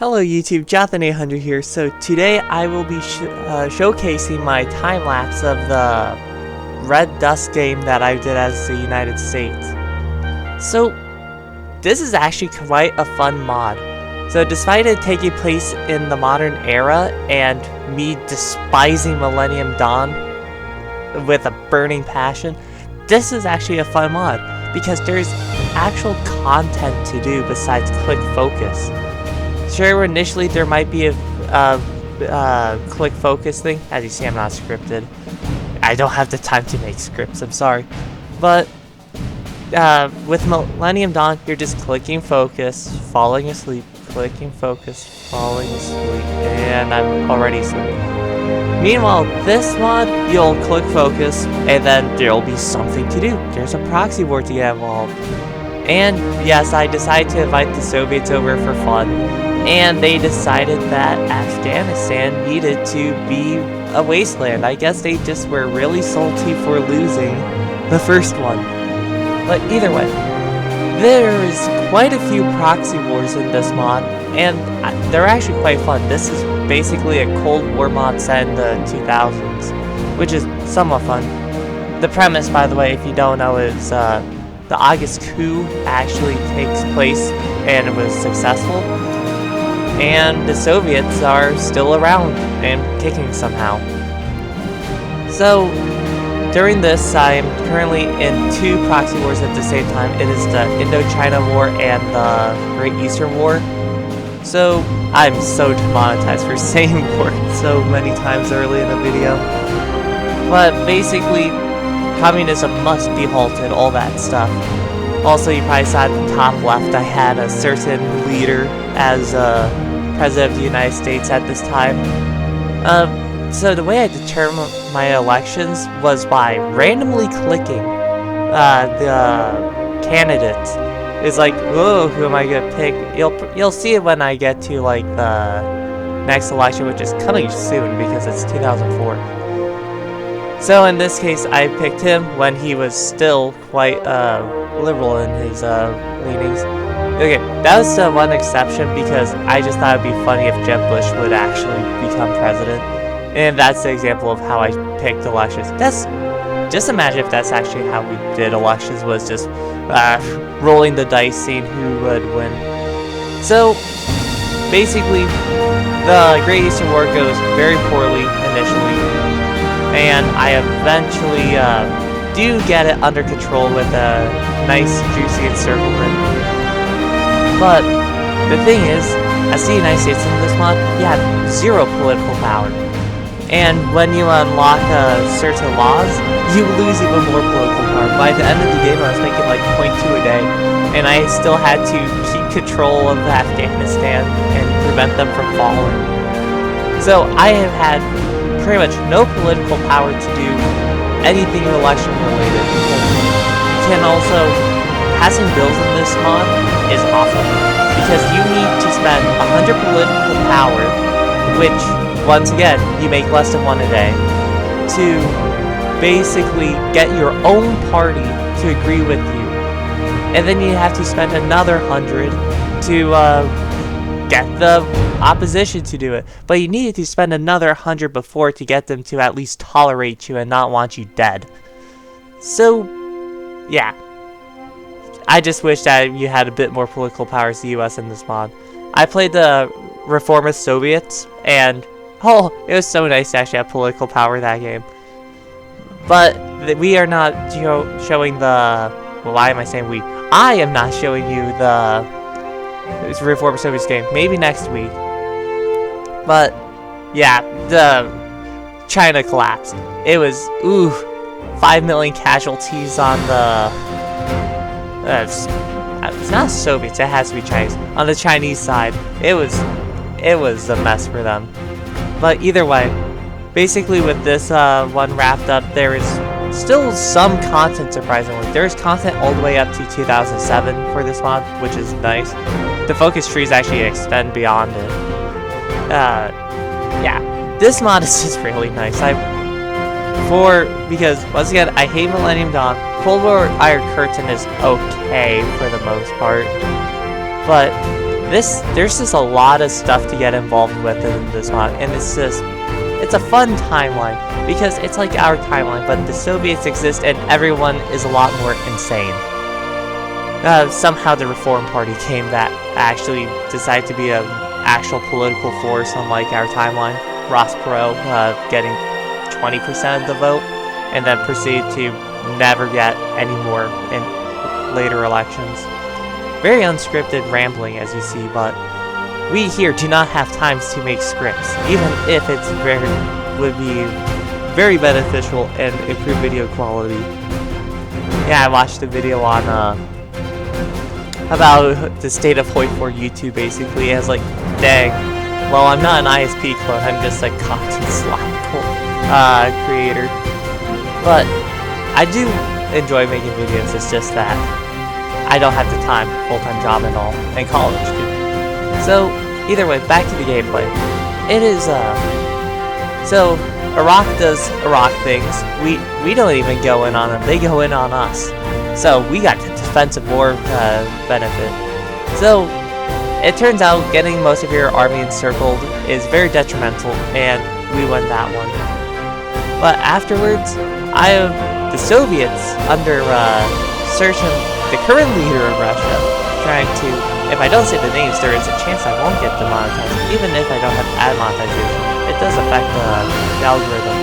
Hello YouTube, Jonathan800 here. So today I will be showcasing my time-lapse of the Red Dusk game that I did as the United States. So this is actually quite a fun mod. So despite it taking place in the modern era and me despising Millennium Dawn with a burning passion, this is actually a fun mod because there's actual content to do besides click focus. Sure, initially there might be a click focus thing. As you see, I'm not scripted. I don't have the time to make scripts, I'm sorry. But with Millennium Dawn, you're just clicking focus, falling asleep, clicking focus, falling asleep, and I'm already asleep. Meanwhile, this mod, you'll click focus, and then there'll be something to do. There's a proxy war to get involved. And yes, I decided to invite the Soviets over for fun. And they decided that Afghanistan needed to be a wasteland. I guess they just were really salty for losing the first one. But either way, there is quite a few proxy wars in this mod, and they're actually quite fun. This is basically a Cold War mod set in the 2000s, which is somewhat fun. The premise, by the way, if you don't know, is the August coup actually takes place and it was successful. And the Soviets are still around and kicking somehow. So, during this, I'm currently in two proxy wars at the same time. It is the Indochina War and the Great Eastern War. So, I'm so demonetized for saying word so many times early in the video. But basically, communism must be halted, all that stuff. Also, you probably saw at the top left, I had a certain leader as President of the United States at this time. So the way I determined my elections was by randomly clicking the candidate. It's like, whoa, who am I gonna pick? You'll see it when I get to like the next election, which is coming soon because it's 2004. So in this case, I picked him when he was still quite liberal in his leanings. Okay, that was the one exception because I just thought it'd be funny if Jeb Bush would actually become president. And that's the example of how I picked elections. Just imagine if that's actually how we did elections, was just rolling the dice, seeing who would win. So, basically, the Great Eastern War goes very poorly initially. And I eventually do get it under control with a nice, juicy encirclement. But the thing is, as the United States in this mod, you have zero political power. And when you unlock certain laws, you lose even more political power. By the end of the game, I was making like 0.2 a day, and I still had to keep control of Afghanistan and prevent them from falling. So I have had pretty much no political power to do anything election related. You can also, passing bills in this mod is awful because you need to spend 100 political power, which once again you make less than one a day, to basically get your own party to agree with you, and then you have to spend another 100 to get the opposition to do it. But you needed to spend another 100 before to get them to at least tolerate you and not want you dead. So yeah, I just wish that you had a bit more political power as the US in this mod. I played the reformist Soviets, and oh, it was so nice to actually have political power in that game. But we are not showing the... Well, why am I saying we? I am not showing you the reformist Soviets game. Maybe next week. But yeah, the China collapsed. It was, 5 million casualties on the... it's not Soviets, it has to be Chinese. On the Chinese side, it was a mess for them. But either way, basically with this one wrapped up, there is still some content, surprisingly. There's content all the way up to 2007 for this mod, which is nice. The focus trees actually extend beyond it. Yeah, this mod is just really nice. Because once again, I hate Millennium Dawn. Cold War Iron Curtain is okay for the most part, but there's just a lot of stuff to get involved with in this mod, and it's a fun timeline because it's like our timeline, but the Soviets exist and everyone is a lot more insane. Somehow the Reform Party came that actually decided to be an actual political force, unlike our timeline. Ross Perot getting 20% of the vote, and then proceeded to never get any more in later elections. Very unscripted rambling, as you see, but we here do not have times to make scripts, even if it would be very beneficial and improve video quality. Yeah, I watched a video on about the state of Hoi for YouTube, basically. I was like, dang, well, I'm not an ISP clone, I'm just a content slime creator. But I do enjoy making videos, it's just that I don't have the time, full-time job and all, and college too. So, either way, back to the gameplay. It is, so, Iraq does Iraq things. We don't even go in on them, they go in on us. So, we got the defensive war benefit. So, it turns out getting most of your army encircled is very detrimental, and we won that one. But afterwards, the Soviets, under the current leader of Russia, trying to, if I don't say the names, there is a chance I won't get demonetized, even if I don't have ad monetization. It does affect the algorithm.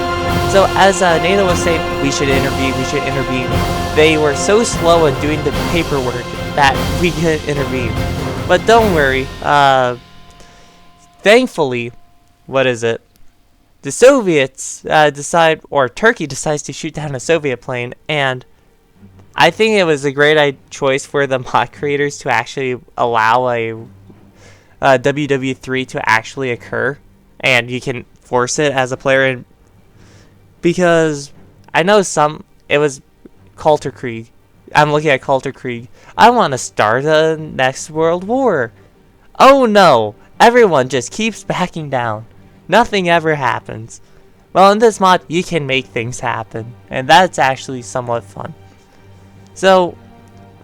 So as NATO was saying, we should intervene, they were so slow in doing the paperwork that we couldn't intervene. But don't worry, thankfully, the Soviets Turkey decides to shoot down a Soviet plane, and I think it was a great choice for the mod creators to actually allow a WW3 to actually occur, and you can force it as a player, because I know it was Kulturkrieg. I'm looking at Kulturkrieg. I want to start the next world war. Oh no, everyone just keeps backing down. Nothing ever happens. Well, in this mod, you can make things happen, and that's actually somewhat fun. So,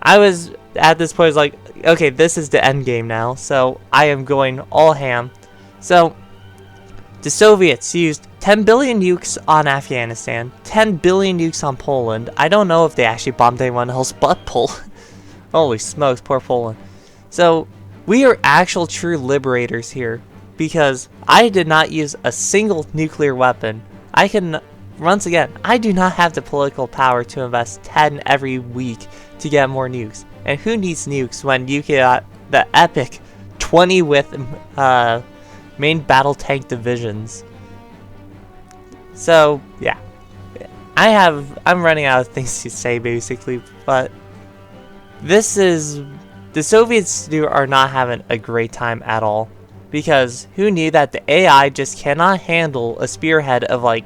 I was, at this point, like, okay, this is the end game now, so I am going all ham. So, the Soviets used 10 billion nukes on Afghanistan, 10 billion nukes on Poland. I don't know if they actually bombed anyone else but Poland. Holy smokes, poor Poland. So, we are actual true liberators here, because I did not use a single nuclear weapon. Once again, I do not have the political power to invest 10 every week to get more nukes. And who needs nukes when you get the epic 20 with main battle tank divisions? So, yeah. I'm running out of things to say, basically, but the Soviets are not having a great time at all. Because who knew that the AI just cannot handle a spearhead of like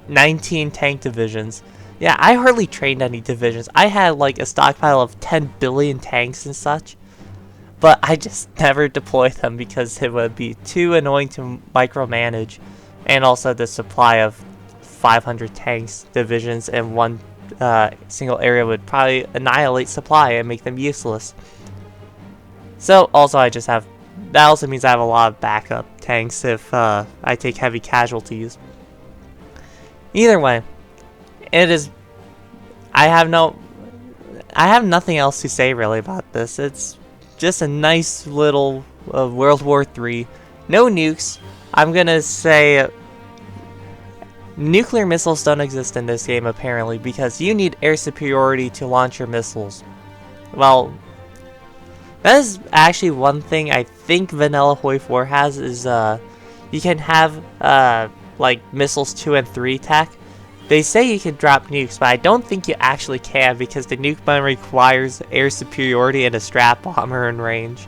19 tank divisions. Yeah, I hardly trained any divisions. I had like a stockpile of 10 billion tanks and such. But I just never deployed them because it would be too annoying to micromanage. And also the supply of 500 tanks divisions in one single area would probably annihilate supply and make them useless. So also that also means I have a lot of backup tanks if I take heavy casualties. Either way, I have nothing else to say really about this. It's just a nice little World War III. No nukes. I'm gonna say nuclear missiles don't exist in this game apparently, because you need air superiority to launch your missiles. Well, that is actually one thing I think Vanilla Hoi 4 has, is you can have like missiles 2 and 3 tech. They say you can drop nukes, but I don't think you actually can, because the nuke button requires air superiority and a strap bomber in range,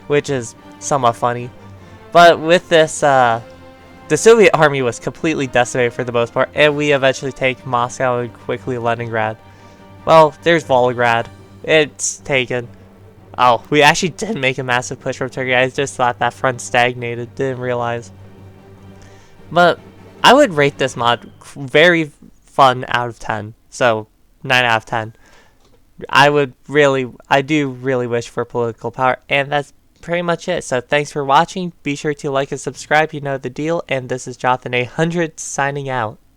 which is somewhat funny. But with this, the Soviet army was completely decimated for the most part, and we eventually take Moscow and quickly Leningrad. Well, there's Volgograd. It's taken. Oh, we actually did make a massive push from Turkey. I just thought that front stagnated. Didn't realize. But I would rate this mod very fun out of 10. So, 9 out of 10. I do really wish for political power. And that's pretty much it. So thanks for watching. Be sure to like and subscribe, you know the deal. And this is Jonathan 800 signing out.